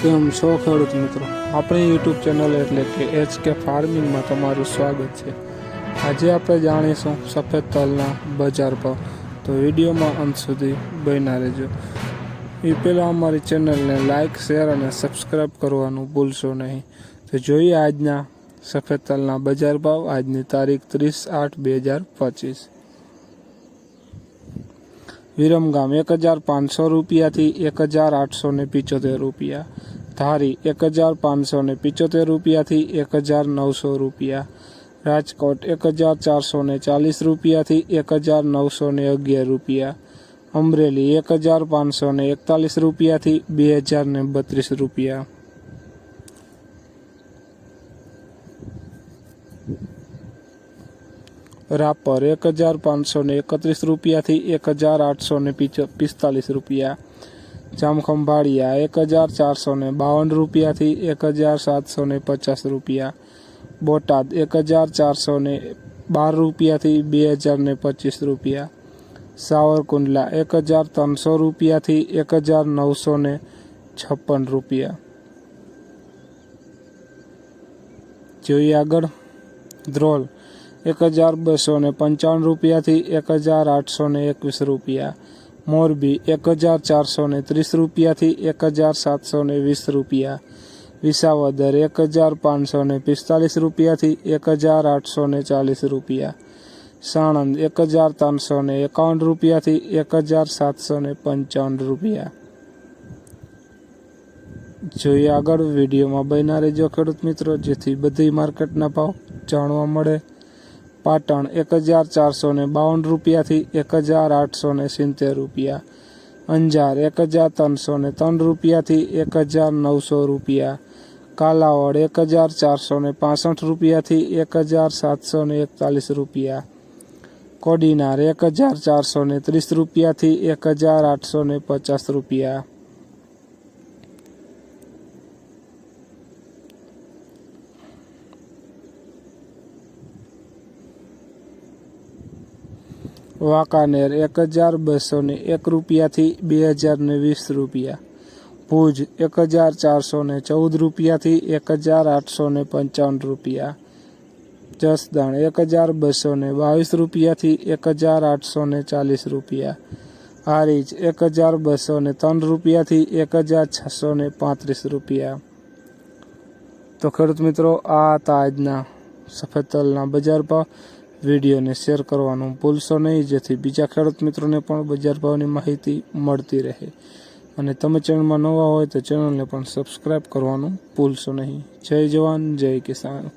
કેમ છો ખેડૂત મિત્રો, આપણી યુટ્યુબ ચેનલ એટલે કે HK ફાર્મિંગમાં તમારું સ્વાગત છે। આજે આપણે જાણીશું સફેદ તલના બજાર ભાવ, તો વિડીયોમાં અંત સુધી બન્યા રહેજો। એ પહેલાં અમારી ચેનલને લાઇક, શેર અને સબસ્ક્રાઈબ કરવાનું ભૂલશો નહીં। તો જોઈએ આજના સફેદ તલના બજાર ભાવ, આજની તારીખ 30/8/2025। વિરમગામ 1500 રૂપિયાથી 1875 રૂપિયા, ધારી 1575 રૂપિયાથી 1900 રૂપિયા, રાજકોટ 1440 રૂપિયાથી 1911 રૂપિયા, અમરેલી 1541 રૂપિયાથી 2032 રૂપિયા, રાપર 1531 રૂપિયાથી 1845 રૂપિયા, જામખંભાળિયા 1452 રૂપિયાથી 1750 રૂપિયા, બોટાદ 1412 રૂપિયાથી 2025 રૂપિયા, સાવરકુંડલા 1300 રૂપિયાથી 1956 રૂપિયા। જોઈએ આગળ, ધ્રોલ 1295 રૂપિયાથી 1821 રૂપિયા, મોરબી 1430 રૂપિયાથી 1720 રૂપિયા, વિસાવદર 1545 રૂપિયાથી 1840 રૂપિયા, સાણંદ 1351 રૂપિયાથી 1755 રૂપિયા। જોઈએ આગળ, વિડીયોમાં બન્યા રહેજો ખેડૂત મિત્રો, જેથી બધી માર્કેટના ભાવ જાણવા મળે। પાટણ 1452 રૂપિયાથી 1870 રૂપિયા, અંજાર 1303 રૂપિયાથી 1900 રૂપિયા, કાલાવડ 1465 રૂપિયાથી 1741 રૂપિયા, કોડીનાર 1430 રૂપિયાથી 1850 રૂપિયા। વાંકાનેર 1201 રૂપિયાથી 2020 રૂપિયા, ભુજ 1414 રૂપિયાથી 1855 રૂપિયા, જસદણ 1222 રૂપિયાથી 1840 રૂપિયા, હારીજ 1203 રૂપિયાથી 1635 રૂપિયા। તો ખેડૂત મિત્રો, આ હતા આજના સફેદ તલના બજાર ભાવ। વિડીયોને શેર કરવાનું ભૂલશો નહીં, જેથી બીજા ખેડૂત મિત્રોને પણ બજાર ભાવની માહિતી મળતી રહે। અને તમે ચેનલમાં નવા હોય તો ચેનલને પણ સબસ્ક્રાઈબ કરવાનું ભૂલશો નહીં। જય જવાન, જય કિસાન।